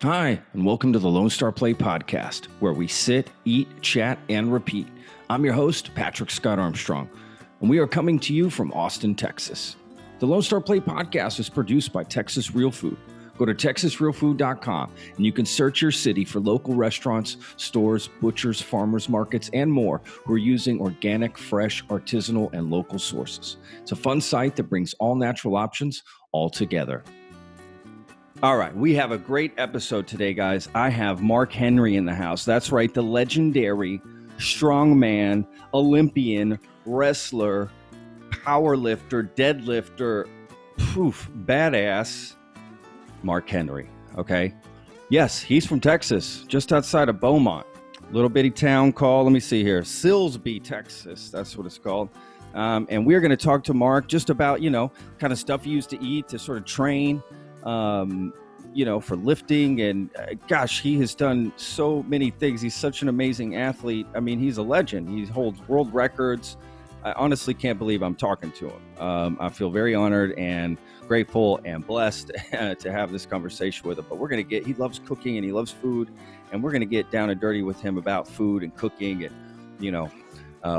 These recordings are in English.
Hi, and welcome to the Lone Star Play Podcast, where we sit, eat, chat, and repeat. I'm your host, Patrick Scott Armstrong, and we are coming to you from Austin, Texas. The Lone Star Play Podcast is produced by Texas Real Food. Go to texasrealfood.com, and you can search your city for local restaurants, stores, butchers, farmers markets, and more who are using organic, fresh, artisanal, and local sources. It's a fun site that brings all natural options all together. All right, we have a great episode today, guys. I have Mark Henry in the house. That's right, the legendary strongman, Olympian, wrestler, powerlifter, deadlifter, badass, Mark Henry, okay? Yes, he's from Texas, just outside of Beaumont. Little bitty town called, let me see here, Silsbee, Texas. That's what it's called. And we're going to talk to Mark just about, kind of stuff he used to eat to sort of train, for lifting. And gosh, he has done so many things. He's such an amazing athlete. I mean, he's a legend. He holds world records. I honestly can't believe I'm talking to him. I feel very honored and grateful and blessed to have this conversation with him. But we're going to he loves cooking and he loves food. And we're going to get down and dirty with him about food and cooking and,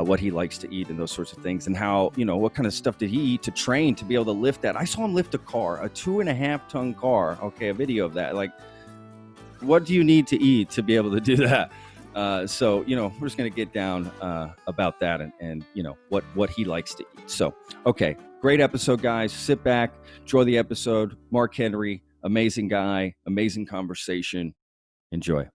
what he likes to eat and those sorts of things, and how, what kind of stuff did he eat to train to be able to lift that. I saw him lift a car, a 2.5-ton car. Okay. A video of that. Like, what do you need to eat to be able to do that? So, we're just going to get down about that and what he likes to eat. So, okay. Great episode, guys. Sit back, enjoy the episode. Mark Henry, amazing guy, amazing conversation. Enjoy.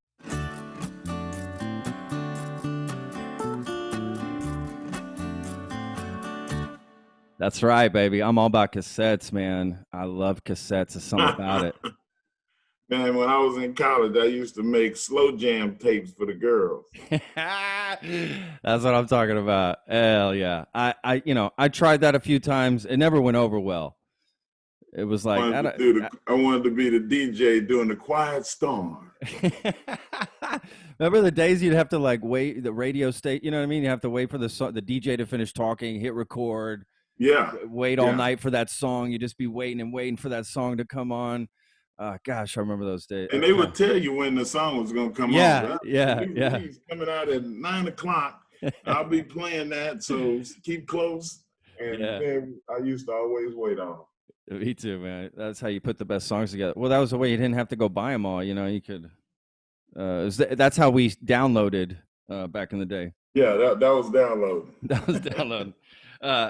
That's right, baby. I'm all about cassettes, man. I love cassettes. There's something about it. Man, when I was in college, I used to make slow jam tapes for the girls. That's what I'm talking about. Hell yeah. I tried that a few times. It never went over well. It was like I wanted to be the DJ doing the Quiet Storm. Remember the days you'd have to wait the radio state, you know what I mean? You have to wait for the DJ to finish talking, hit record. Yeah. Wait all night for that song. You just be waiting and waiting for that song to come on. Gosh, I remember those days. And they would tell you when the song was going to come on. Right? Yeah. He's coming out at 9 o'clock. I'll be playing that, so keep close. And then I used to always wait on them. Me too, man. That's how you put the best songs together. Well, that was the way you didn't have to go buy them all. You could. That's how we downloaded back in the day. Yeah, that was downloading. That was downloading.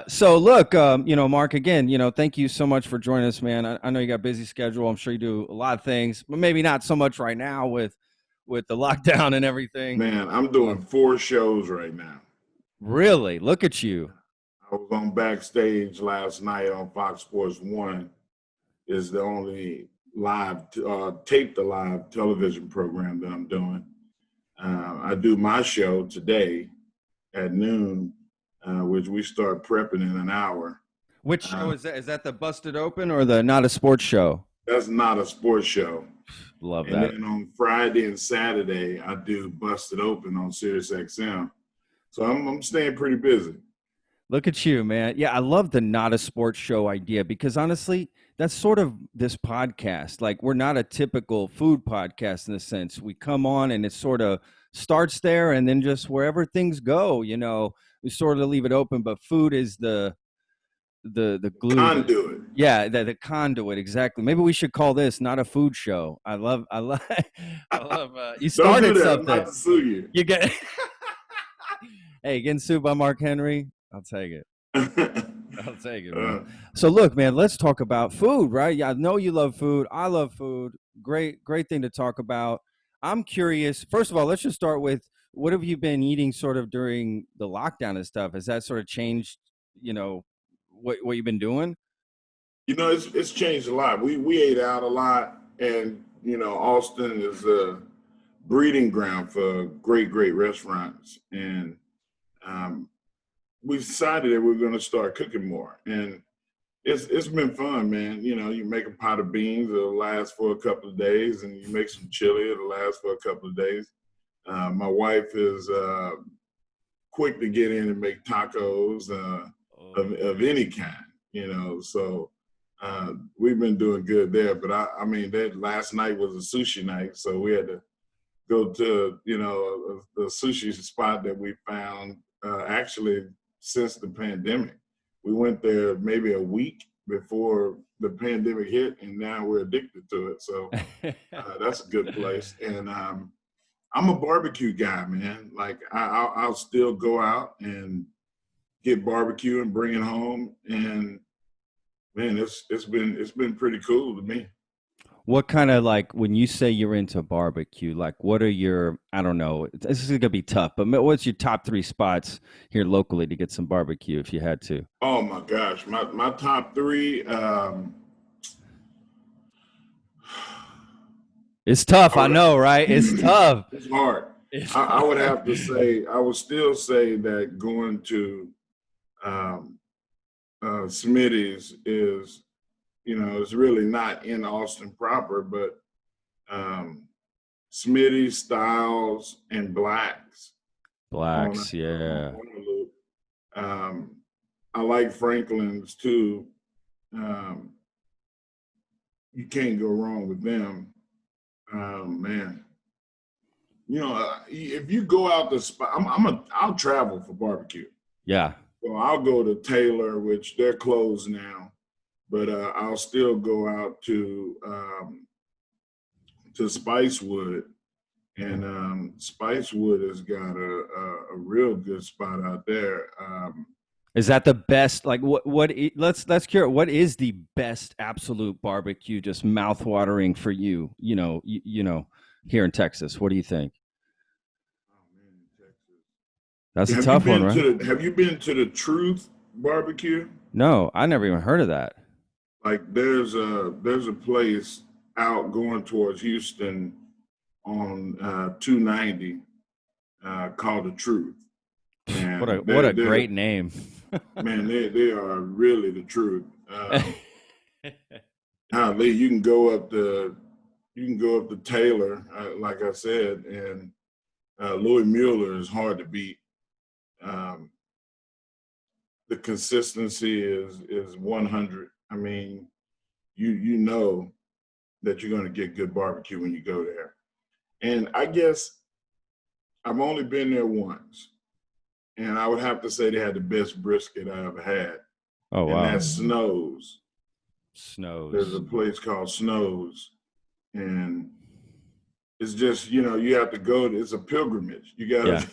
So look, Mark, again, thank you so much for joining us, man. I know you got a busy schedule. I'm sure you do a lot of things, but maybe not so much right now with the lockdown and everything. Man, I'm doing 4 shows right now. Really? Look at you. I was on Backstage last night on Fox Sports 1. Is the only taped live television program that I'm doing. I do my show today at noon, which we start prepping in an hour. Which show is that? Is that the Busted Open or the Not a Sports Show? That's Not a Sports Show. Love that. And then on Friday and Saturday, I do Busted Open on Sirius XM. So I'm staying pretty busy. Look at you, man. Yeah, I love the Not a Sports Show idea because honestly, that's sort of this podcast. Like, we're not a typical food podcast in the sense we come on and it sort of starts there and then just wherever things go, we sort of leave it open. But food is the glue. Conduit. Yeah, the conduit, exactly. Maybe we should call this Not a Food Show. I love you started Don't do that. something. I'm about to sue you. You get Hey, getting sued by Mark Henry? I'll take it. I'll take it, man. So look, man, let's talk about food, right? Yeah, I know you love food. I love food. Great thing to talk about. I'm curious. First of all, let's just start with what have you been eating sort of during the lockdown and stuff? Has that sort of changed, what you've been doing? It's changed a lot. We ate out a lot, and Austin is a breeding ground for great restaurants, and we decided that we're going to start cooking more, and it's been fun, man. You make a pot of beans, it'll last for a couple of days, and you make some chili, it'll last for a couple of days. My wife is quick to get in and make tacos of any kind, so we've been doing good there. But I mean, that last night was a sushi night, so we had to go to the sushi spot that we found actually since the pandemic. We went there maybe a week before the pandemic hit, and now we're addicted to it. So that's a good place. And I'm a barbecue guy, man. Like I'll still go out and get barbecue and bring it home, and man, it's been pretty cool to me. What kind of, like, when you say you're into barbecue, like what are your, I don't know, this is gonna be tough, but what's your top 3 spots here locally to get some barbecue if you had to? Oh my gosh, my top 3. It's tough, I know, right? It's tough. It's hard. I would have to say, I would still say that going to Smitty's is, it's really not in Austin proper, but Smitty's, Styles, and Blacks. Yeah. On the loop. I like Franklin's too. You can't go wrong with them. Man, if you go out the spot, I'll travel for barbecue. Yeah. So I'll go to Taylor, which they're closed now, but I'll still go out to Spicewood, and Spicewood has got a real good spot out there. Is that the best? Like, let's cure. What is the best absolute barbecue? Just mouth-watering for you. Here in Texas. What do you think? Oh man, in Texas. That's a tough one, right? Have you been to the Truth Barbecue? No, I never even heard of that. Like there's a place out going towards Houston on 290 called the Truth. And what a great name. Man, they are really the truth. Lee, you can go up to Taylor, like I said, and Louis Mueller is hard to beat. The consistency is 100. I mean, you know that you're going to get good barbecue when you go there. And I guess I've only been there once, and I would have to say they had the best brisket I ever had. Oh, wow. And that's Snow's. There's a Snow's. place called Snow's, and it's just, you have to go. It's a pilgrimage. You gotta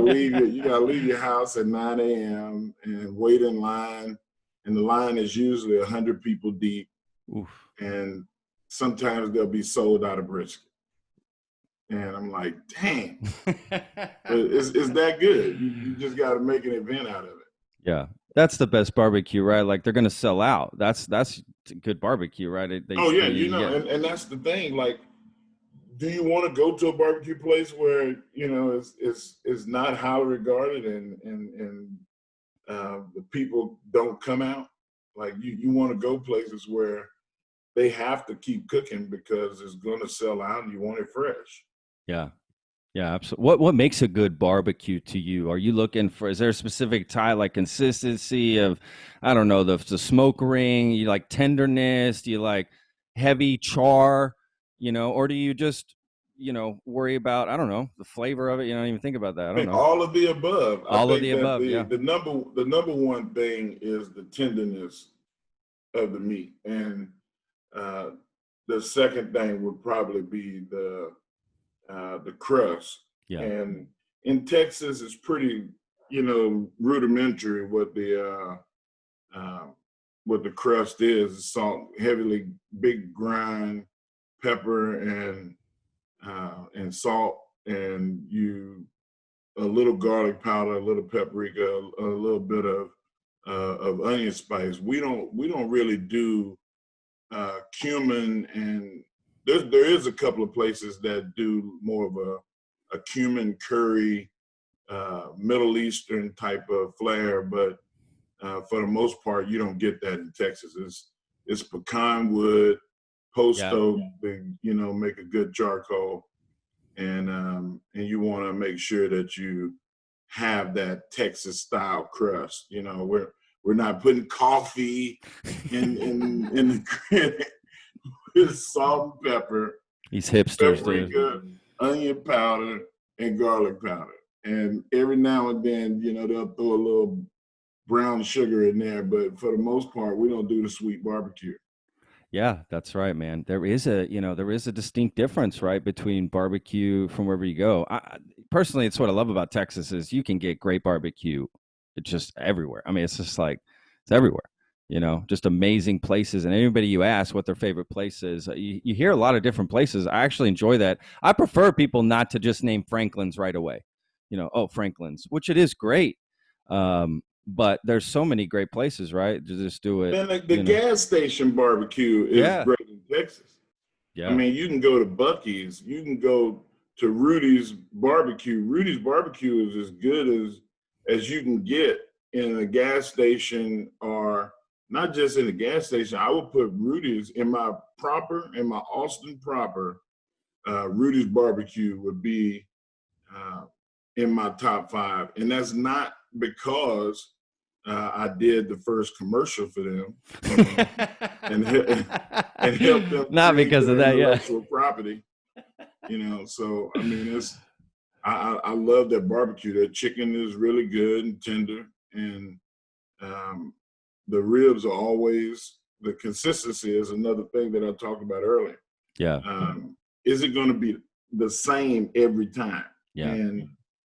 leave your house at 9 a.m. and wait in line, and the line is usually 100 people deep. Oof. And sometimes they'll be sold out of brisket. And I'm like, dang, it's that good. You just got to make an event out of it. Yeah, that's the best barbecue, right? Like they're gonna sell out. That's good barbecue, right? And that's the thing. Like, do you want to go to a barbecue place where it's not highly regarded and the people don't come out? Like you want to go places where they have to keep cooking because it's going to sell out and you want it fresh. Yeah. Yeah, absolutely. What makes a good barbecue to you? Are you looking for, is there a specific type, like consistency of, I don't know, the smoke ring? You like tenderness? Do you like heavy char? Or do you just, worry about, I don't know, the flavor of it? You don't even think about that. I don't know. All of the above. All of the above. Yeah. The number one thing is the tenderness of the meat, and the second thing would probably be the crust. Yeah. And in Texas, it's pretty, rudimentary what the crust is. It's salt, heavily big grind, pepper and salt, and a little garlic powder, a little paprika, a little bit of onion spice. We don't really do cumin, and there is a couple of places that do more of a cumin curry, Middle Eastern type of flair, but for the most part, you don't get that in Texas. It's pecan wood, posto, make a good charcoal, and you want to make sure that you have that Texas style crust. We're not putting coffee in the granite. It's salt and pepper. These hipsters, paprika, onion powder, and garlic powder. And every now and then, you know, they'll throw a little brown sugar in there, but for the most part, we don't do the sweet barbecue. Yeah, that's right, man. There is a distinct difference, right, between barbecue from wherever you go. Personally, it's what I love about Texas is you can get great barbecue. It's just everywhere. I mean, it's just like it's everywhere. You know, just amazing places. And anybody you ask what their favorite place is, you hear a lot of different places. I actually enjoy that. I prefer people not to just name Franklin's right away. You know, oh, Franklin's, which it is great. But there's so many great places, right? To just do it. And the gas station barbecue is great in Texas. Yeah. I mean, you can go to Buc-ee's, you can go to Rudy's barbecue. Rudy's barbecue is as good as you can get in a gas station, or not just in a gas station. I would put Rudy's in my Austin proper. Rudy's barbecue would be in my top 5. And that's not because I did the first commercial for them and helped them. Not because of that, intellectual property. You know, so I mean, I love that barbecue. That chicken is really good and tender, and the ribs are always, the consistency is another thing that I talked about earlier. Yeah. Is it going to be the same every time? Yeah. And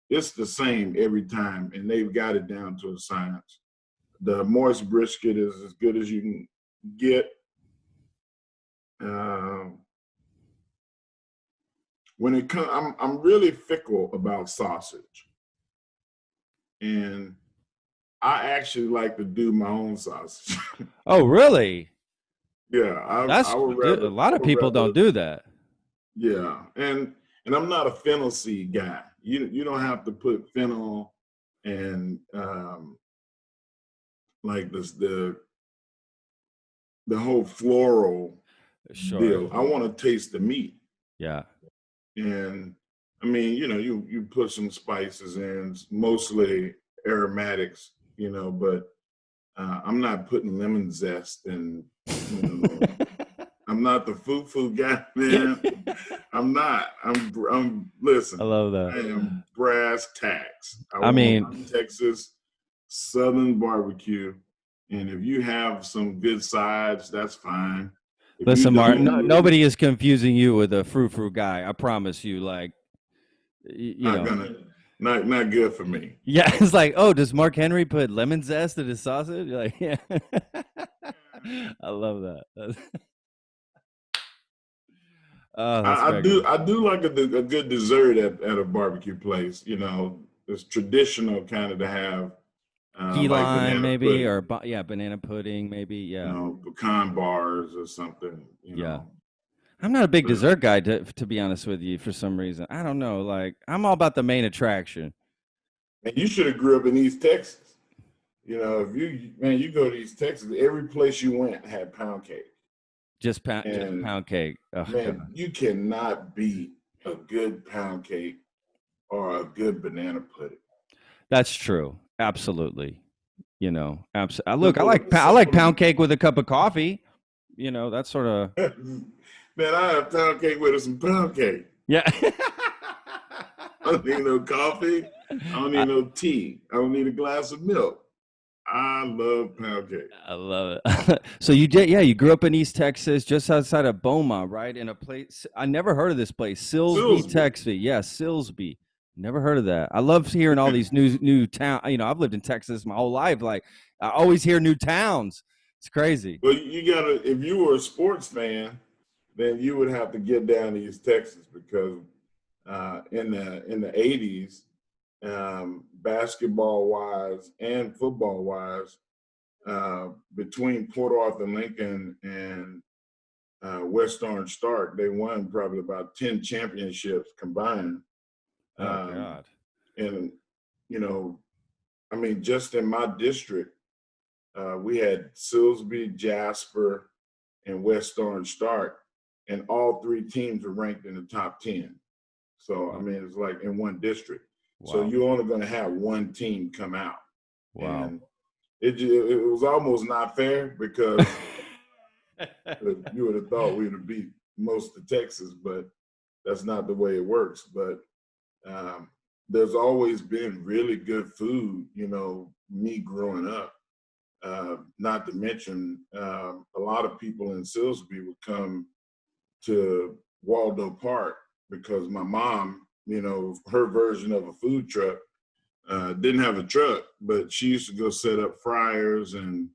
it's the same every time, and they've got it down to a science. The moist brisket is as good as you can get. When it comes, I'm really fickle about sausage, and I actually like to do my own sausage. Oh, really? Yeah, I would rather, a lot of people don't do that. Yeah, and I'm not a fennel seed guy. You don't have to put fennel and like this the whole floral deal. I want to taste the meat. Yeah. And I mean, you know, you put some spices in, mostly aromatics, you know, but I'm not putting lemon zest and, you know, I'm not the foo guy, man. I'm not. I'm listen. I love that. I am brass tacks. I mean, Texas Southern barbecue, and if you have some good sides, that's fine. If listen, Mark, nobody is confusing you with a frou guy. I promise you. Like, not good for me. Yeah, it's like, oh, does Mark Henry put lemon zest in his sausage? You're like, yeah. I love that. I do like a good dessert at a barbecue place. You know, it's traditional kind of to have key lime maybe pudding. Or banana pudding maybe. Yeah, you know, pecan bars or something. You know. I'm not a big dessert guy to be honest with you. For some reason, I don't know. Like, I'm all about the main attraction. And you should have grew up in East Texas. You know, if you go to East Texas, every place you went had pound cake. Just pound cake. Oh, man, God. You cannot beat a good pound cake or a good banana pudding. That's true. Absolutely. You know, look, I like pound cake with a cup of coffee. You know, that's sort of. Man, I have pound cake with some pound cake. Yeah. I don't need no coffee. I don't need no tea. I don't need a glass of milk. I love pound cake. I love it. So you grew up in East Texas, just outside of Beaumont, right? In a place, I never heard of this place, Silsbee, Texas. Yeah, Silsbee. Never heard of that. I love hearing all these new town. You know, I've lived in Texas my whole life. Like, I always hear new towns. It's crazy. Well, you gotta, if you were a sports fan, then you would have to get down to East Texas, because in the 80s, basketball wise and football wise, between Port Arthur Lincoln and West Orange Stark, they won probably about 10 championships combined. Oh God. And you know, I mean, just in my district, we had Silsbee, Jasper, and West Orange Stark, and all 3 teams were ranked in the top 10. So I mean, it's like in one district. Wow. So you're only going to have one team come out. Wow. And it was almost not fair because you would have thought we would have beat most of Texas, but that's not the way it works. But there's always been really good food, me growing up. Not to mention, a lot of people in Silsbee would come to Waldo Park because my mom, her version of a food truck, didn't have a truck, but she used to go set up fryers and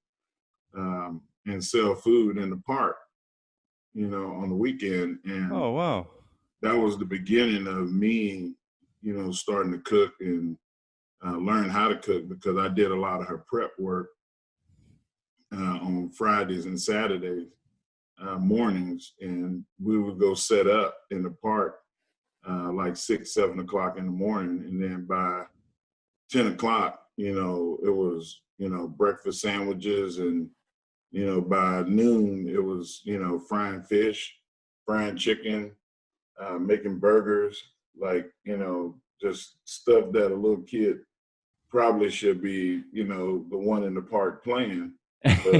sell food in the park, on the weekend. And oh, wow. That was the beginning of me, starting to cook and learn how to cook, because I did a lot of her prep work on Fridays and Saturdays mornings, and we would go set up in the park like 6, 7 o'clock in the morning, and then by 10 o'clock, it was, breakfast sandwiches, and, by noon, it was, frying fish, frying chicken, making burgers, like, just stuff that a little kid probably should be, the one in the park playing. But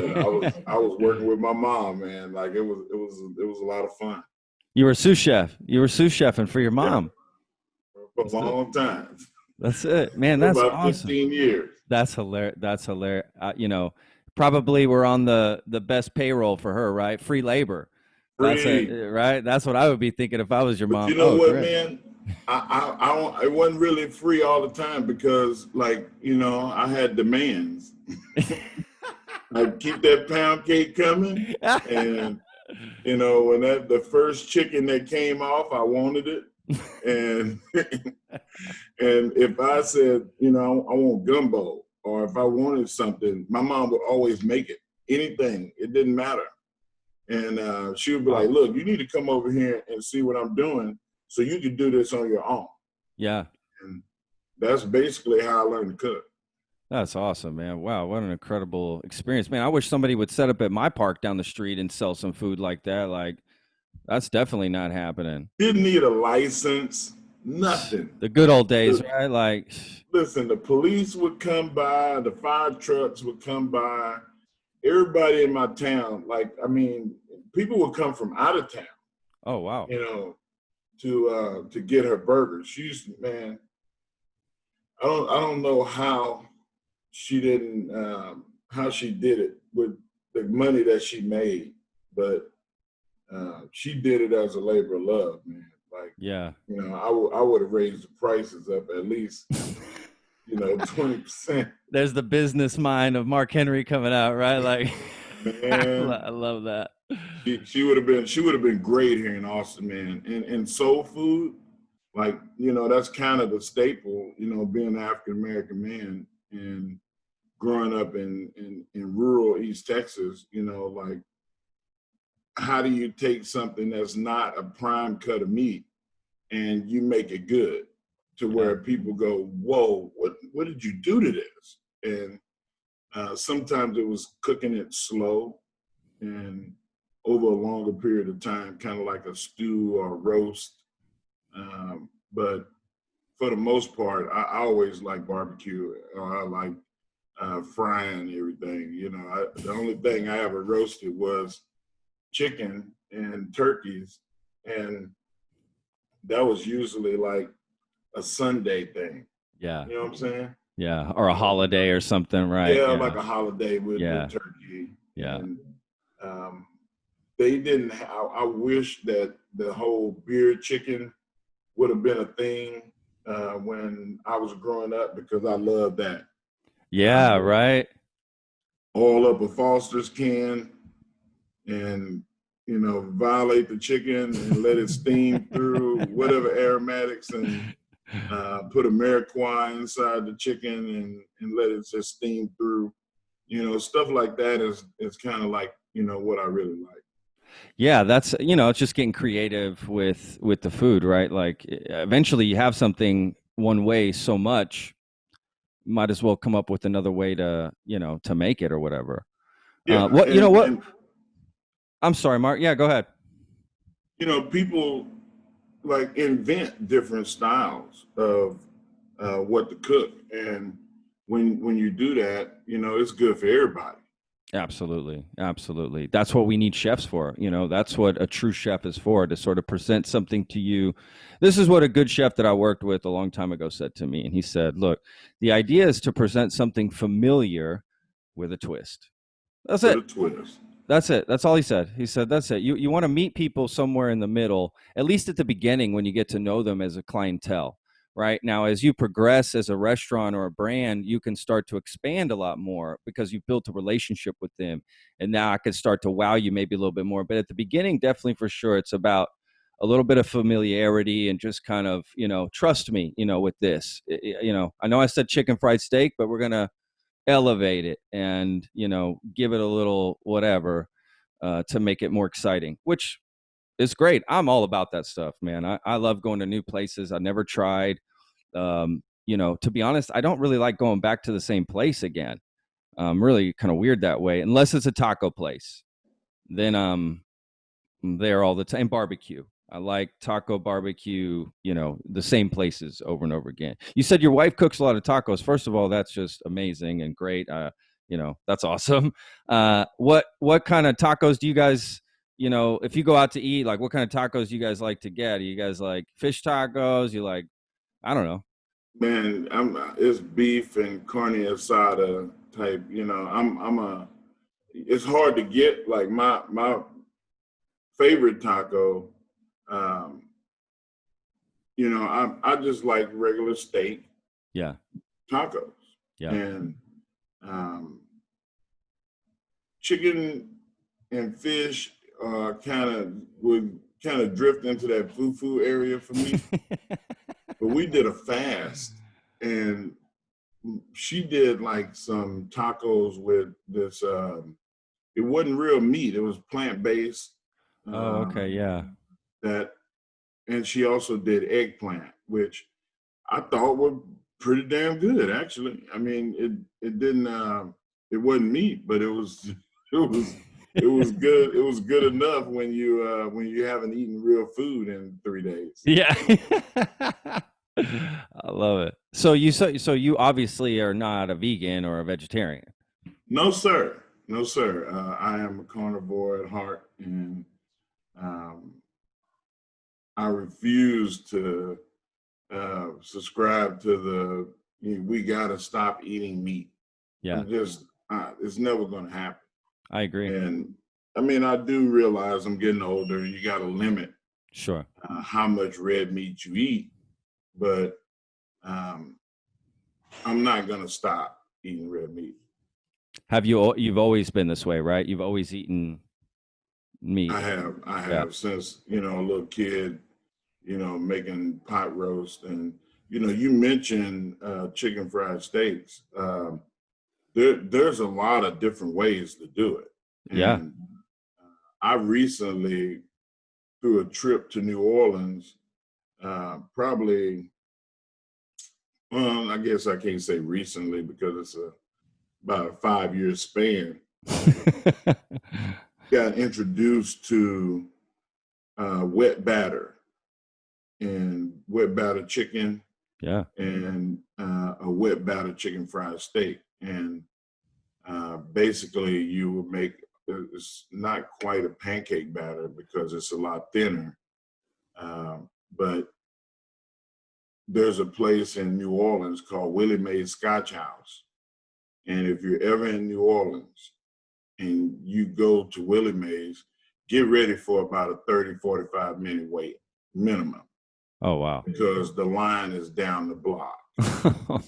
I was working with my mom, man. Like it was a lot of fun. You were sous chef. You were sous chefing for your mom. Yeah, for a long time. That's it, man. That's about awesome. 15 years. That's hilarious. That's hilarious. Probably we're on the best payroll for her, right? Free labor. Free. Right. That's what I would be thinking if I was your mom. You know what, great. Man? It wasn't really free all the time because, like, I had demands. I'd keep that pound cake coming, and when the first chicken that came off, I wanted it, and and if I said, I want gumbo, or if I wanted something, my mom would always make it. Anything, it didn't matter, and she would be like, "Look, you need to come over here and see what I'm doing, so you can do this on your own." Yeah, and that's basically how I learned to cook. That's awesome, man. Wow, what an incredible experience, man. I wish somebody would set up at my park down the street and sell some food like that. Like, that's definitely not happening. Didn't need a license, nothing. The good old days, right? Like, listen, the police would come by, the fire trucks would come by, everybody in my town, people would come from out of town. Oh, wow. To get her burgers. She used to, man, I don't know how she didn't how she did it with the money that she made, but she did it as a labor of love, man. Like, yeah, I would have raised the prices up at least 20%. There's the business mind of Mark Henry coming out, right? Like, man, I love that. She would have been great here in Austin, man. And soul food, like, that's kind of the staple, being an African American man and growing up in rural East Texas, like, how do you take something that's not a prime cut of meat and you make it good to where people go, whoa, what did you do to this? And sometimes it was cooking it slow and over a longer period of time, kind of like a stew or a roast. But for the most part, I always like barbecue, or I like frying everything. The only thing I ever roasted was chicken and turkeys, and that was usually like a Sunday thing. Yeah. You know what I'm saying? Yeah, or a holiday or something, right? Yeah, like a holiday with turkey. Yeah. And they didn't I wish that the whole beer chicken would have been a thing when I was growing up, because I love that. Yeah, right. All up a Foster's can and, violate the chicken and let it steam through whatever aromatics, and put a Mariquois inside the chicken and let it just steam through. Stuff like that is kind of like, what I really like. Yeah, that's, it's just getting creative with the food, right? Like, eventually you have something one way so much, might as well come up with another way to, to make it or whatever. Yeah. I'm sorry, Mark. Yeah, go ahead. People like invent different styles of what to cook. And when you do that, it's good for everybody. Absolutely. Absolutely. That's what we need chefs for. That's what a true chef is for, to sort of present something to you. This is what a good chef that I worked with a long time ago said to me. And he said, look, the idea is to present something familiar with a twist. That's it. With a twist. That's it. That's all he said. He said, that's it. You want to meet people somewhere in the middle, at least at the beginning when you get to know them as a clientele. Right now, as you progress as a restaurant or a brand, you can start to expand a lot more because you've built a relationship with them. And now I could start to wow you maybe a little bit more. But at the beginning, definitely for sure, it's about a little bit of familiarity and just kind of, trust me, with this. I know I said chicken fried steak, but we're going to elevate it and, give it a little whatever to make it more exciting, which it's great. I'm all about that stuff, man. I love going to new places I never tried. To be honest, I don't really like going back to the same place again. I'm really kind of weird that way, unless it's a taco place. Then I'm there all the time. Barbecue. I like taco barbecue, the same places over and over again. You said your wife cooks a lot of tacos. First of all, that's just amazing and great. That's awesome. What kind of tacos do you guys, if you go out to eat, like what kind of tacos do you guys like to get? Are you guys like fish tacos? You like, I don't know. Man, it's beef and carne asada type. It's hard to get. Like my favorite taco. I just like regular steak. Yeah. Tacos. Yeah. And chicken and fish would kind of drift into that foo area for me. But we did a fast, and she did like some tacos with this. It wasn't real meat; it was plant-based. Oh, okay, yeah. And she also did eggplant, which I thought were pretty damn good, actually. I mean, it didn't. It wasn't meat, but it was good. It was good enough when you haven't eaten real food in 3 days. Yeah. I love it. So you obviously are not a vegan or a vegetarian. No, sir. No, sir. I am a carnivore at heart, and I refuse to subscribe to we got to stop eating meat. Yeah. It's never going to happen. I agree. And I mean, I do realize I'm getting older, and you got to limit sure how much red meat you eat. But I'm not going to stop eating red meat. You've always been this way, right? You've always eaten meat. I have since, a little kid, making pot roast. And, you mentioned chicken fried steaks. There's a lot of different ways to do it. And I recently, through a trip to New Orleans, probably, well, I guess I can't say recently because it's about a 5-year span, got introduced to wet batter and wet batter chicken. Yeah. And a wet batter chicken fried steak. And basically you would make, it's not quite a pancake batter because it's a lot thinner. But there's a place in New Orleans called Willie Mae's Scotch House. And if you're ever in New Orleans and you go to Willie Mae's, get ready for about a 30, 45 minute wait minimum. Oh, wow. Because the line is down the block.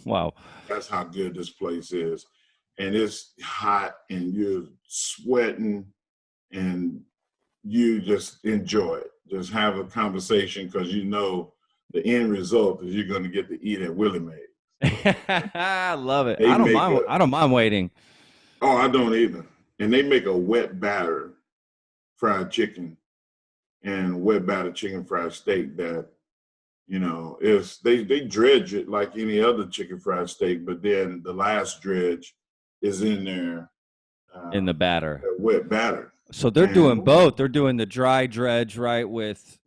Wow. That's how good this place is. And it's hot and you're sweating and you just enjoy it. Just have a conversation because the end result is you're going to get to eat at Willie Mae's. I love it. I don't mind waiting. Oh, I don't either. And they make a wet batter fried chicken and wet batter chicken fried steak that, is they dredge it like any other chicken fried steak, but then the last dredge is in there. In the batter. Wet batter. So they're doing both. They're doing the dry dredge, right, with,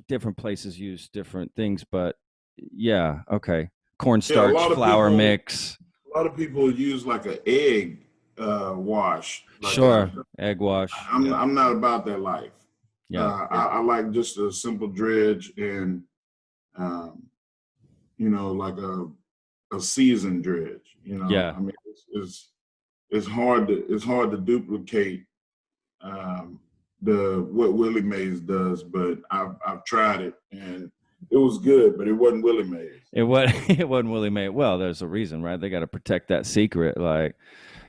different places use different things, but yeah, okay. Yeah, a cornstarch, lot of flour people, mix. a lot of people use like an egg wash. Like Sure. Egg wash. Yeah. I'm not about that life. Yeah. I like just a simple dredge and um, like a seasoned dredge. Yeah. I mean, it's hard to duplicate um, the what Willie Mays does, but I've tried it and it was good, but it wasn't Willie Mays. It wasn't Willie Mae. Well, there's a reason, right? They got to protect that secret. Like,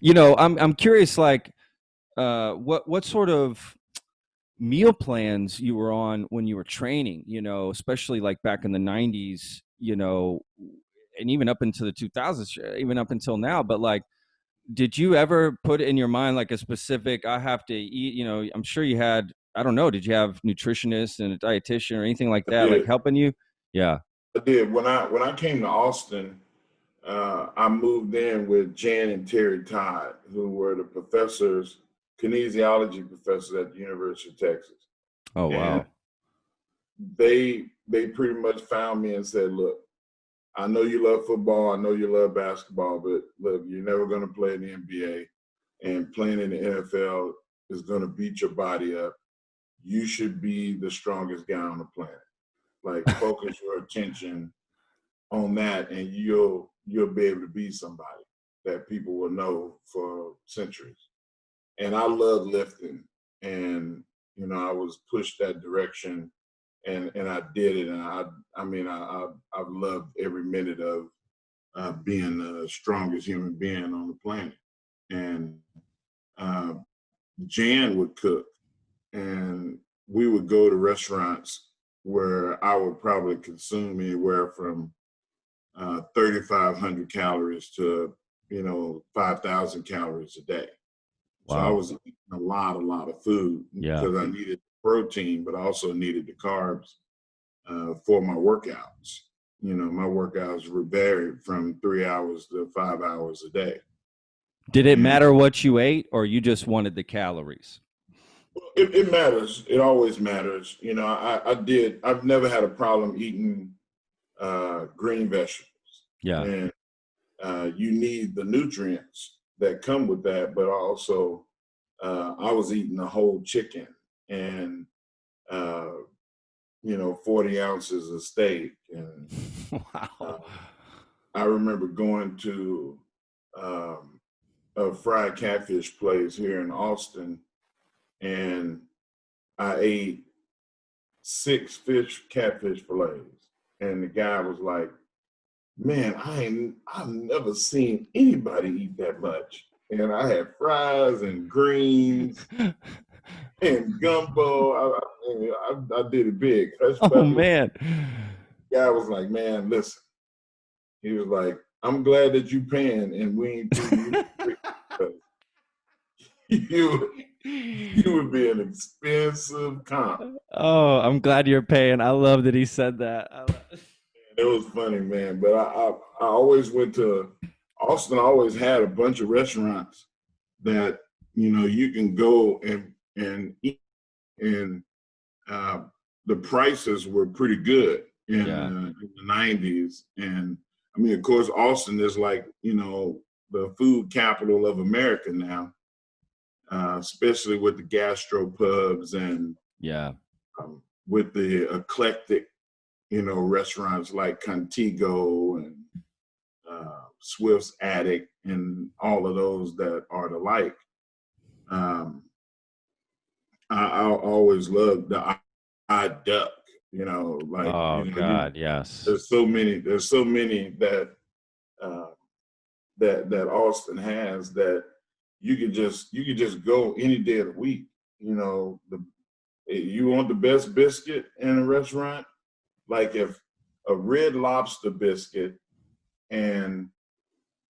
I'm curious, like, what sort of meal plans you were on when you were training, especially like back in the 90s, and even up into the 2000s, even up until now. But like, did you ever put in your mind like a specific, I have to eat, I'm sure you had, I don't know, did you have nutritionists and a dietitian or anything like I that, like did. helping you? Yeah. I did. When I came to Austin, I moved in with Jan and Terry Todd, who were the professors, kinesiology professors at the University of Texas. Oh, And wow. they pretty much found me and said, look, I know you love football, I know you love basketball, but look, you're never going to play in the NBA, and playing in the NFL is going to beat your body up. You should be the strongest guy on the planet. Like, focus your attention on that, and you'll be able to be somebody that people will know for centuries. And I love lifting, and I was pushed that direction, and I did it, and I've loved every minute of being the strongest human being on the planet. And uh, Jan would cook, and we would go to restaurants where I would probably consume anywhere from 3,500 calories to 5,000 calories a day. So I Wow. was eating a lot of food Yeah. because I needed protein, but I also needed the carbs for my workouts. My workouts were varied from 3 hours to 5 hours a day. Did it And matter what you ate, or you just wanted the calories? it matters. It always matters. I've never had a problem eating green vegetables. Yeah. And you need the nutrients that come with that, but also I was eating a whole chicken and 40 ounces of steak. And Wow. I remember going to a fried catfish place here in Austin, and I ate 6 catfish fillets. And the guy was like, man, I've never seen anybody eat that much. And I had fries and greens and gumbo. I did it big. Hush Oh, puppies. man. The guy was like, man, listen. He was like, I'm glad that you paying and we ain't treating you free, because you would be an expensive comp. Oh, I'm glad you're paying. I love that he said that. It was funny, man. But I always went to Austin. Always had a bunch of restaurants that you can go and eat, and the prices were pretty good Yeah. in the 90s. And I mean, of course, Austin is like the food capital of America now, especially with the gastro pubs and Yeah. with the eclectic restaurants like Contigo and Swift's Attic and all of those that are the like. I always loved the I duck, like Oh, God, yes. there's so many that uh, that Austin has that you could just go any day of the week. You want the best biscuit in a restaurant, like if a Red Lobster biscuit and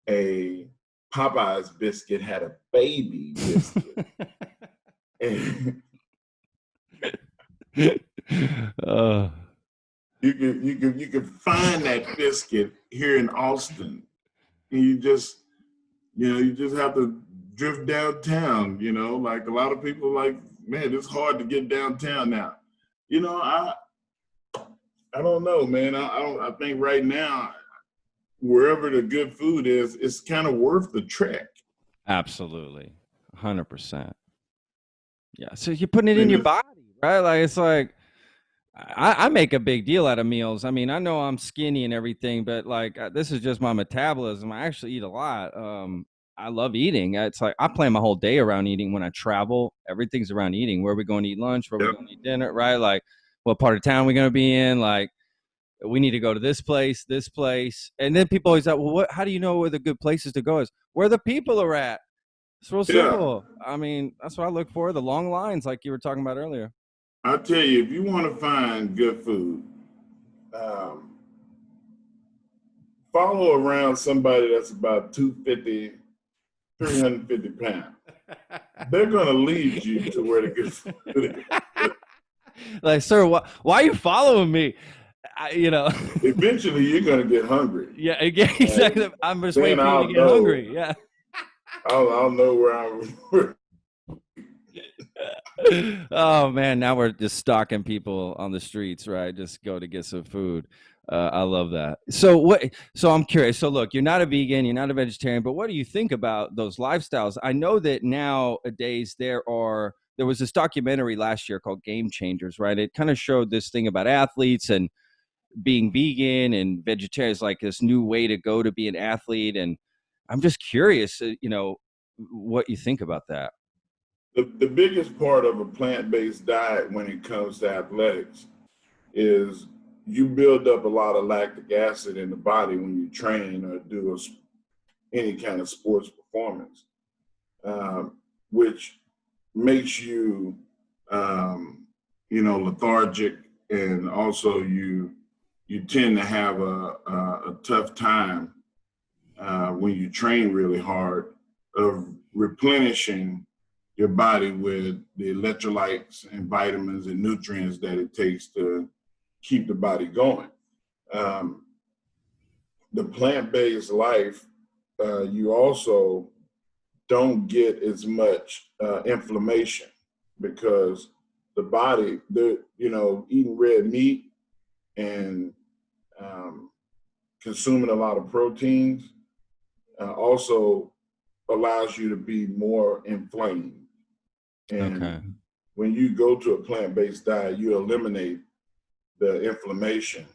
a Popeyes biscuit had a baby biscuit. And Oh, you can find that biscuit here in Austin, and you just have to drift downtown. Like a lot of people, like, man, it's hard to get downtown now. I don't know, man. I think right now wherever the good food is, it's kind of worth the trek. Absolutely. 100%. Yeah. So you're putting it in And your body, right? Like, it's like, I make a big deal out of meals. I mean, I know I'm skinny and everything, but like, this is just my metabolism. I actually eat a lot. I love eating. It's like I plan my whole day around eating. When I travel, everything's around eating. Where are we going to eat lunch? Where are we going to eat dinner? Right? Like, what part of town are we going to be in? Like, we need to go to this place. And then people always like, well, how do you know where the good places to go is? Where the people are at. It's real simple. I mean, that's what I look for. The long lines, like you were talking about earlier. I tell you, if you want to find good food, follow around somebody that's about 250, 350 pounds. They're going to lead you to where the good food is. Like, sir, why are you following me? Eventually, you're going to get hungry. Yeah, exactly. I'm just waiting for you to get hungry. Yeah. I'll know where I'm. Oh man, now we're just stalking people on the streets, right? Just go to get some food. I love that. So I'm curious. So look, you're not a vegan, you're not a vegetarian, but what do you think about those lifestyles? I know that nowadays there was this documentary last year called Game Changers, right? It kind of showed this thing about athletes and being vegan and vegetarian is like this new way to go to be an athlete. And I'm just curious, what you think about that. The biggest part of a plant-based diet when it comes to athletics is you build up a lot of lactic acid in the body when you train or do any kind of sports performance, which makes you, lethargic, and also you tend to have a tough time when you train really hard of replenishing your body with the electrolytes and vitamins and nutrients that it takes to keep the body going. The plant-based life, you also don't get as much inflammation because the body, eating red meat and consuming a lot of proteins also allows you to be more inflamed. And when you go to a plant-based diet, you eliminate the inflammation,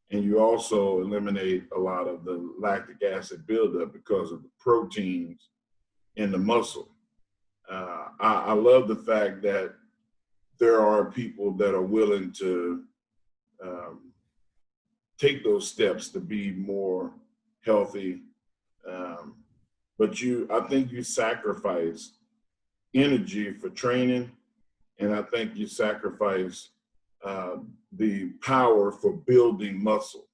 and you also eliminate a lot of the lactic acid buildup because of the proteins in the muscle. I love the fact that there are people that are willing to take those steps to be more healthy. But I think you sacrifice energy for training, and I think you sacrifice the power for building muscle.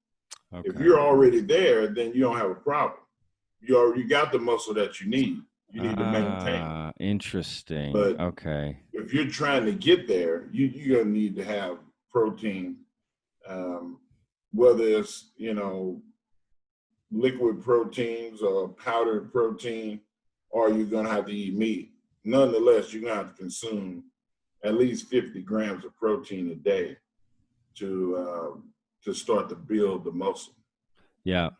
Okay. If you're already there, then you don't have a problem. You already got the muscle that you need. You need to maintain. Interesting. But okay, if you're trying to get there, you're gonna need to have protein, whether it's liquid proteins or powdered protein, or you're gonna have to eat meat. Nonetheless, you're gonna have to consume at least 50 grams of protein a day to start to build the muscle. Yeah.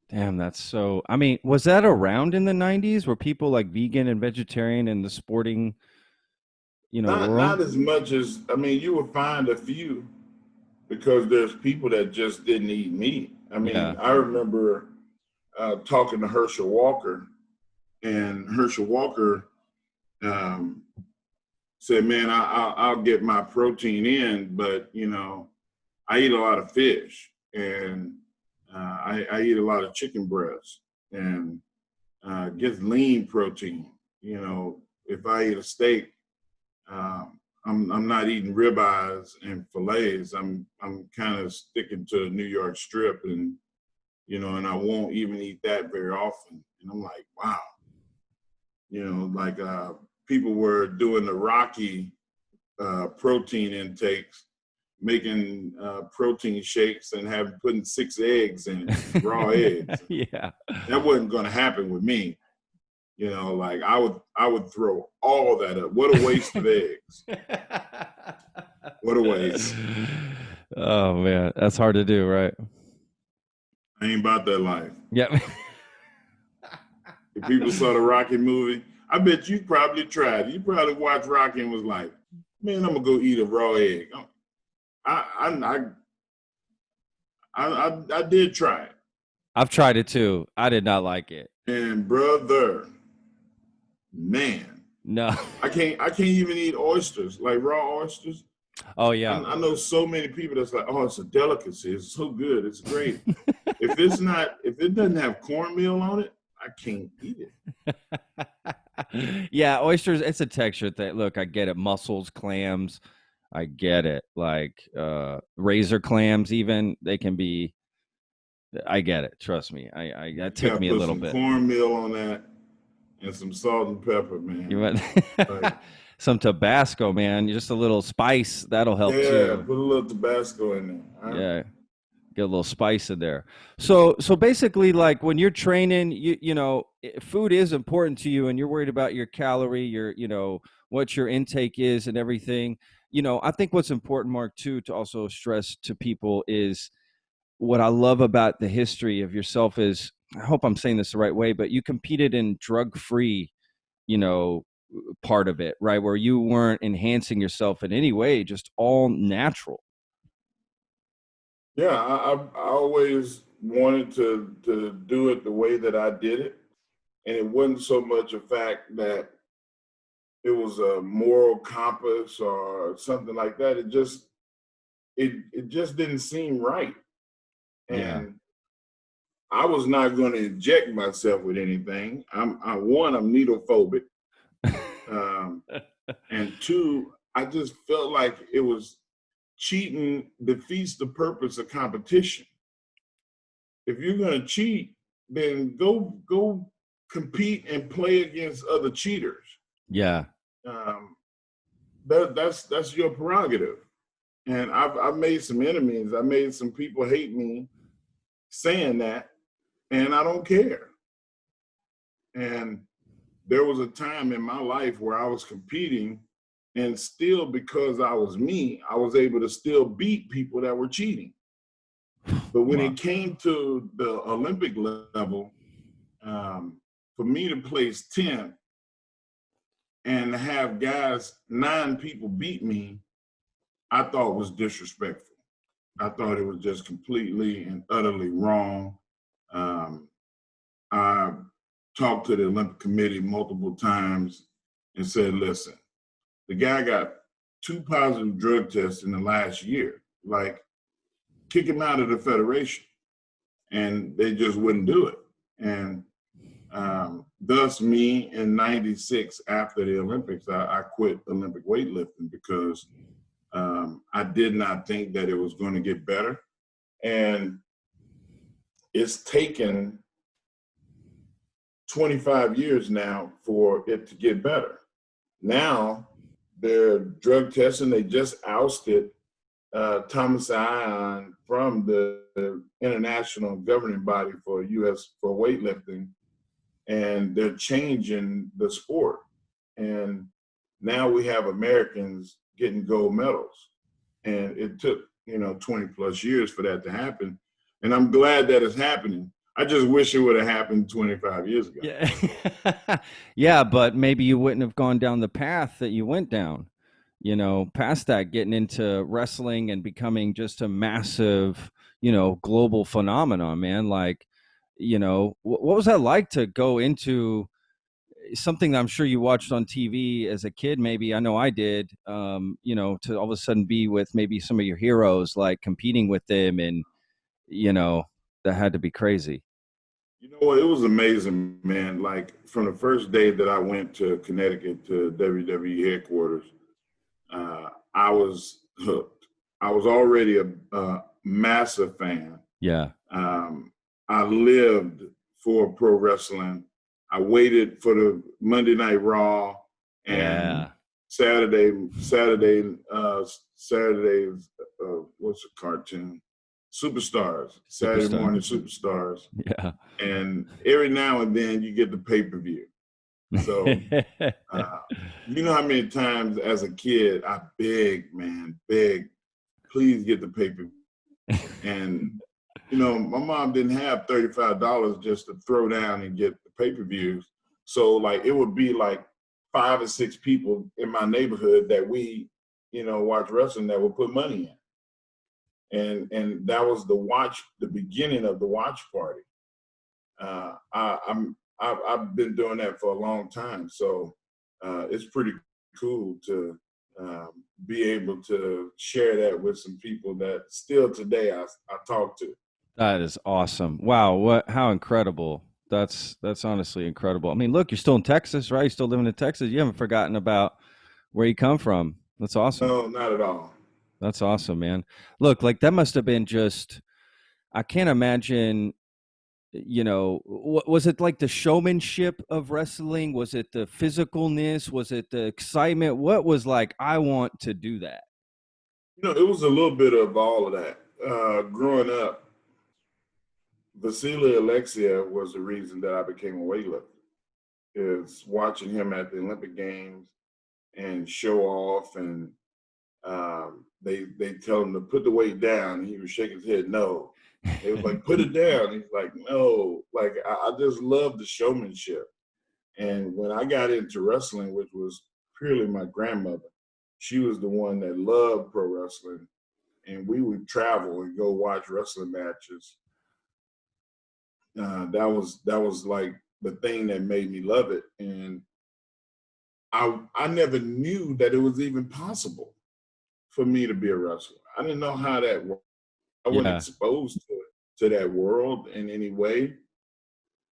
Damn, that's so. I mean, was that around in the 90s? Were people like vegan and vegetarian in the sporting, world? Not as much as, you would find a few, because there's people that just didn't eat meat. I remember talking to Herschel Walker, and Herschel Walker said, man, I'll get my protein in, but, I eat a lot of fish, and I eat a lot of chicken breast, and get lean protein. If I eat a steak, I'm not eating ribeyes and fillets. I'm kind of sticking to the New York strip, and and I won't even eat that very often. And I'm like, wow, people were doing the Rocky protein intakes, making protein shakes and putting 6 eggs in it, raw eggs. Yeah, that wasn't going to happen with me. I would throw all that up. What a waste of eggs. What a waste. Oh man, that's hard to do, right? I ain't about that life. Yeah. If people saw the Rocky movie, I bet you probably tried. You probably watched Rocky and was like, "Man, I'm gonna go eat a raw egg." I did try it. I've tried it too. I did not like it. And brother, man, No. I can't even eat oysters, like raw oysters. Oh yeah. I know so many people that's like, oh, it's a delicacy. It's so good. It's great. If it doesn't have cornmeal on it, I can't eat it. Yeah, oysters, it's a texture thing. Look, I get it. Mussels, clams, I get it. Like razor clams, even they can be. I get it. Trust me. I that took me a little bit. Cornmeal on that and some salt and pepper, man. You went some Tabasco, man. Just a little spice that'll help too. Yeah, put a little Tabasco in there. Right? Yeah, get a little spice in there. So basically, like when you're training, you know, food is important to you, and you're worried about your calorie, your what your intake is, and everything. You know, I think what's important, Mark, too, to also stress to people is what I love about the history of yourself is, I hope I'm saying this the right way, but you competed in drug-free, part of it, right? Where you weren't enhancing yourself in any way, just all natural. Yeah, I always wanted to do it the way that I did it. And it wasn't so much a fact that it was a moral compass or something like that. It just didn't seem right. And Yeah. I was not going to inject myself with anything. I'm needle phobic. And two, I just felt like it was cheating defeats the purpose of competition. If you're going to cheat, then go compete and play against other cheaters. Yeah. That's your prerogative. And I've made some enemies. I made some people hate me saying that, and I don't care. And there was a time in my life where I was competing, and still, because I was me, I was able to still beat people that were cheating. But when it came to the Olympic level, for me to place 10th and have 9 people beat me, I thought was disrespectful. I thought it was just completely and utterly wrong. I talked to the Olympic Committee multiple times and said, listen, the guy got 2 positive drug tests in the last year. Like, kick him out of the federation. And they just wouldn't do it. And thus, me in '96, after the Olympics, I quit Olympic weightlifting because I did not think that it was going to get better. And it's taken 25 years now for it to get better. Now they're drug testing. They just ousted Thomas Ion from the international governing body for U.S. for weightlifting, and they're changing the sport. And now we have Americans getting gold medals. And it took, 20 plus years for that to happen. And I'm glad that it's happening. I just wish it would have happened 25 years ago. Yeah. Yeah, but maybe you wouldn't have gone down the path that you went down, past that, getting into wrestling and becoming just a massive, global phenomenon, man. Like, what was that like to go into something that I'm sure you watched on TV as a kid? Maybe, I know I did, to all of a sudden be with maybe some of your heroes, like competing with them, and, that had to be crazy. You know what? It was amazing, man. Like, from the first day that I went to Connecticut to WWE headquarters, I was hooked. I was already a massive fan. Yeah. I lived for pro wrestling. I waited for the Monday Night Raw and Saturday. What's the cartoon? Superstars. Saturday morning Superstars. Yeah. And every now and then you get the pay-per-view. So, you know how many times as a kid I begged, please get the pay-per-view. And My mom didn't have $35 just to throw down and get the pay-per-views. So like it would be like 5 or 6 people in my neighborhood that we, watch wrestling that would put money in. And that was the beginning of the watch party. I've been doing that for a long time. So it's pretty cool to be able to share that with some people that still today I talk to. That is awesome. Wow. How incredible. That's honestly incredible. I mean, look, you're still in Texas, right? You're still living in Texas. You haven't forgotten about where you come from. That's awesome. No, not at all. That's awesome, man. Look, like that must have been just, I can't imagine, was it like the showmanship of wrestling? Was it the physicalness? Was it the excitement? What was like, I want to do that? It was a little bit of all of that. Growing up, Vasily Alexiev was the reason that I became a weightlifter. Is watching him at the Olympic Games and show off, and they tell him to put the weight down. And he was shaking his head, no. They was like, put it down. He's like, no. Like I just love the showmanship. And when I got into wrestling, which was purely my grandmother, she was the one that loved pro wrestling, and we would travel and go watch wrestling matches. That was like the thing that made me love it. And I never knew that it was even possible for me to be a wrestler. I didn't know how that worked. I wasn't exposed to that world in any way.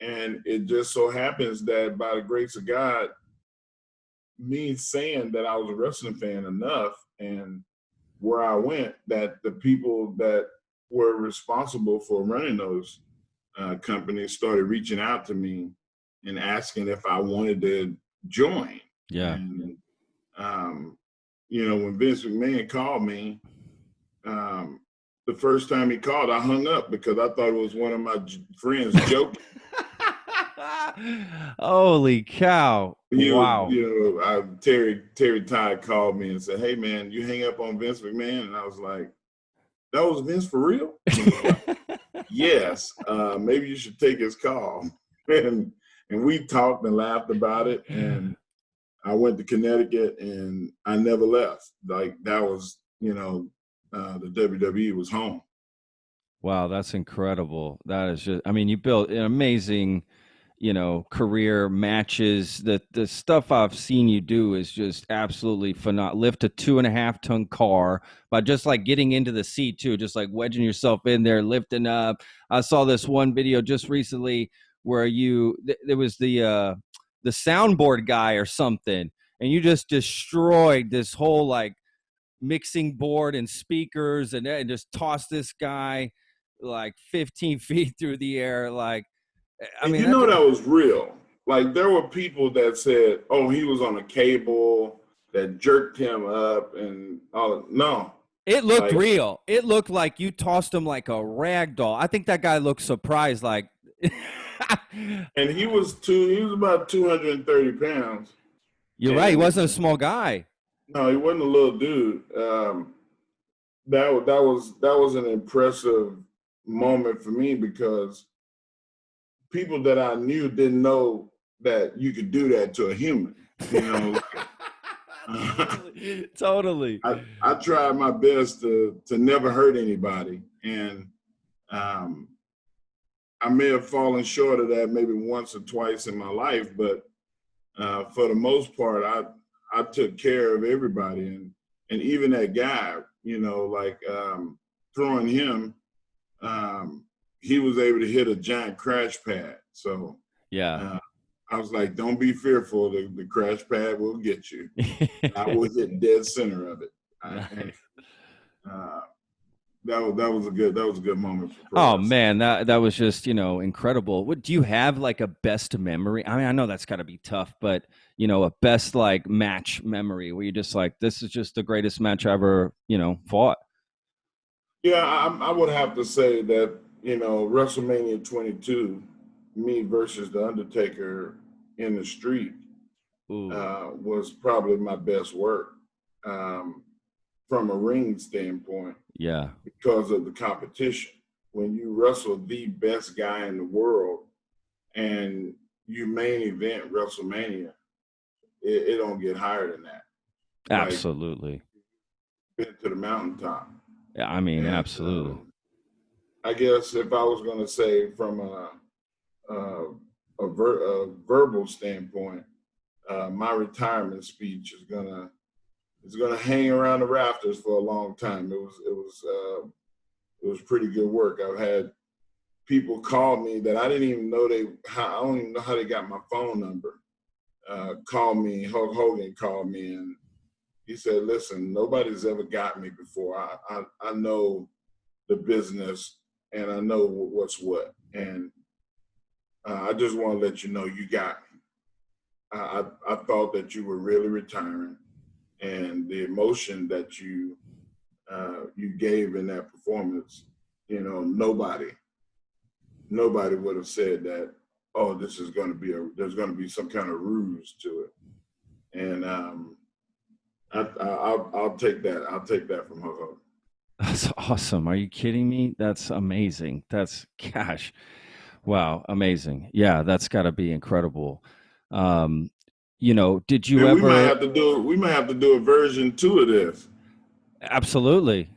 And it just so happens that by the grace of God, me saying that I was a wrestling fan enough, and where I went, that the people that were responsible for running those companies started reaching out to me and asking if I wanted to join. Yeah. And, when Vince McMahon called me, the first time he called, I hung up because I thought it was one of my friends joking. Holy cow. Wow. Terry Todd called me and said, hey, man, you hang up on Vince McMahon? And I was like, that was Vince for real? Like, yes, maybe you should take his call. And we talked and laughed about it. And I went to Connecticut and I never left. Like that was, the WWE was home. Wow, that's incredible. That is just, I mean, you built an amazing, career, matches. The stuff I've seen you do is just absolutely phenomenal. Lift a 2.5-ton car by just like getting into the seat too, just like wedging yourself in there, lifting up. I saw this one video just recently where there was the soundboard guy or something, and you just destroyed this whole like mixing board and speakers and just tossed this guy like 15 feet through the air. Like, I mean, that was real. Like there were people that said, oh, he was on a cable that jerked him up and all. No. It looked real. It looked like you tossed him like a rag doll. I think that guy looked surprised, like. And he was about 230 pounds. You're right. He wasn't a small guy. No, he wasn't a little dude. That was an impressive moment for me because people that I knew didn't know that you could do that to a human. Totally. I tried my best to never hurt anybody, and I may have fallen short of that maybe once or twice in my life, but for the most part, I took care of everybody, and even that guy, throwing him, he was able to hit a giant crash pad. So yeah, I was like, don't be fearful. The crash pad will get you. I was hit dead center of it. That was a good moment for pro wrestling. Man, that was just, incredible. What do you have, like a best memory? I mean, I know that's got to be tough, but a best like match memory where you're just like, this is just the greatest match I ever, fought. Yeah, I would have to say that, WrestleMania 22, me versus The Undertaker in the street, was probably my best work from a ring standpoint. Yeah. Because of the competition. when you wrestle the best guy in the world and you main event WrestleMania, it don't get higher than that. Absolutely. Like, been to the mountaintop. Yeah, I mean, and, absolutely. I guess if I was going to say from a verbal standpoint, my retirement speech is gonna hang around the rafters for a long time. It was pretty good work. I've had people call me that I didn't even know I don't even know how they got my phone number. Call me, Hulk Hogan called me, and he said, "Listen, nobody's ever got me before. I know the business and I know what's what, and I just want to let you know you got me. I thought that you were really retiring, and the emotion that you gave in that performance, you know, nobody would have said that, oh, this is going to be there's going to be some kind of ruse to it." And I'll take that. I'll take that from Hulk Hogan. That's awesome. Are you kidding me? That's amazing. Gosh, wow, amazing. Yeah, that's got to be incredible. You know, did you ever? We might have to do a version 2 of this. Absolutely.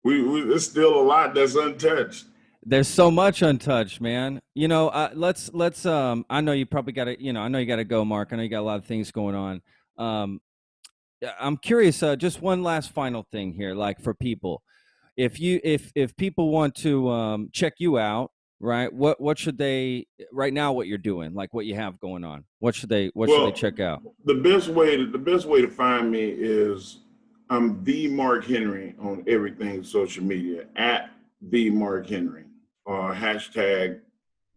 There's still a lot that's untouched. There's so much untouched, man. You know, let's. I know you probably got to. You know, I know you got to go, Mark. I know you got a lot of things going on. I'm curious. Just one last final thing here, like for people, if people want to check you out, right? What should they right now? What you're doing, like what you have going on? What should they check out? The best way to find me is I'm the Mark Henry on everything social media, at the Mark Henry, or hashtag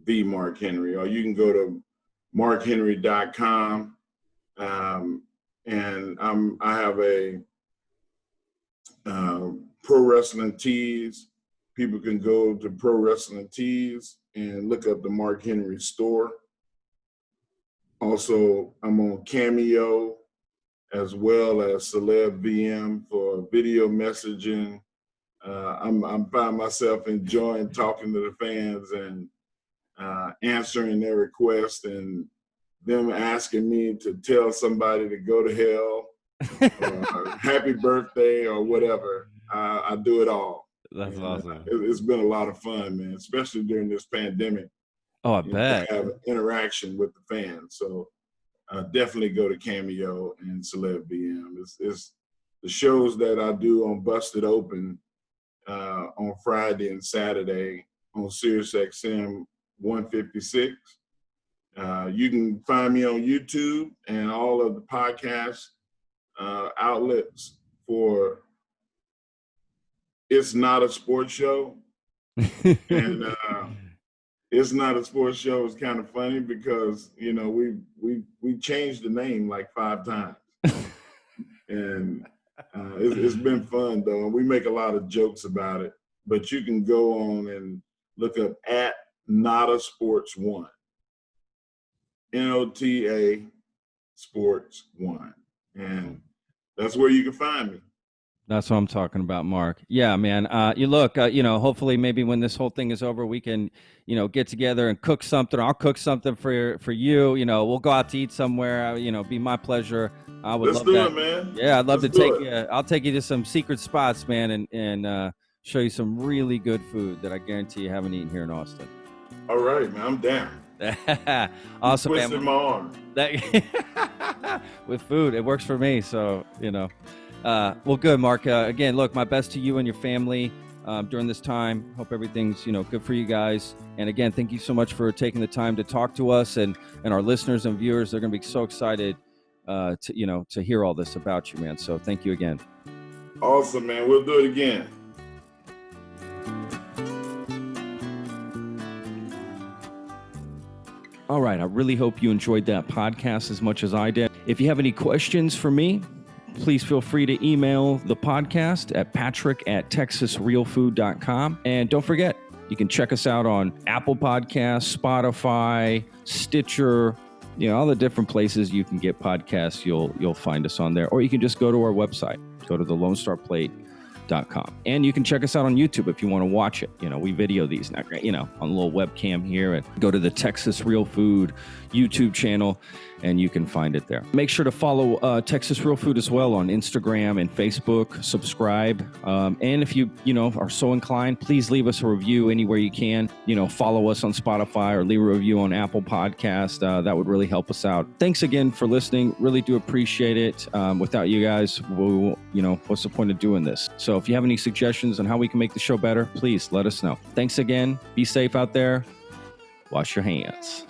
the Mark Henry, or you can go to markhenry.com. And I have a Pro Wrestling Tees. People can go to Pro Wrestling Tees and look up the Mark Henry store. Also, I'm on Cameo as well as Celeb VM for video messaging. I'm find myself enjoying talking to the fans and answering their requests and them asking me to tell somebody to go to hell, or happy birthday, or whatever. I do it all. That's awesome. It's been a lot of fun, man, especially during this pandemic. Oh, I bet. Have interaction with the fans. So definitely go to Cameo and Celeb BM. It's the shows that I do on Busted Open on Friday and Saturday on Sirius XM 156. You can find me on YouTube and all of the podcast outlets for It's Not a Sports Show. And It's Not a Sports Show is kind of funny because, you know, we changed the name like 5 times. And it's been fun, though. And we make a lot of jokes about it. But you can go on and look up at Nota Sports 1. NOTA Sports 1. And that's where you can find me. That's what I'm talking about, Mark. Yeah, man. You look, you know, hopefully maybe when this whole thing is over, we can, you know, get together and cook something. I'll cook something for you. You know, we'll go out to eat somewhere. You know, be my pleasure. I would love that. Let's do it, man. Yeah, I'd love to take you. I'll take you to some secret spots, man, and show you some really good food that I guarantee you haven't eaten here in Austin. All right, man. I'm down. Awesome, man. Twisting my arm. With food, it works for me. So, you know. Well, good, Mark. Again, look, my best to you and your family during this time. Hope everything's, you know, good for you guys. And again, thank you so much for taking the time to talk to us and our listeners and viewers. They're going to be so excited to hear all this about you, man. So thank you again. Awesome, man. We'll do it again. All right. I really hope you enjoyed that podcast as much as I did. If you have any questions for me, please feel free to email the podcast at patrick@texasrealfood.com. And don't forget, you can check us out on Apple Podcasts, Spotify, Stitcher, you know, all the different places you can get podcasts. You'll find us on there. Or you can just go to our website, go to the Lone Star Plate And you can check us out on YouTube if you want to watch it. We video these now, on a little webcam here, and go to the Texas Real Food YouTube channel and you can find it there. Make sure to follow Texas Real Food as well on Instagram and Facebook. Subscribe. And if you are so inclined, please leave us a review anywhere you can. Follow us on Spotify or leave a review on Apple Podcast. That would really help us out. Thanks again for listening. Really do appreciate it. Without you guys, what's the point of doing this? So if you have any suggestions on how we can make the show better, please let us know. Thanks again. Be safe out there. Wash your hands.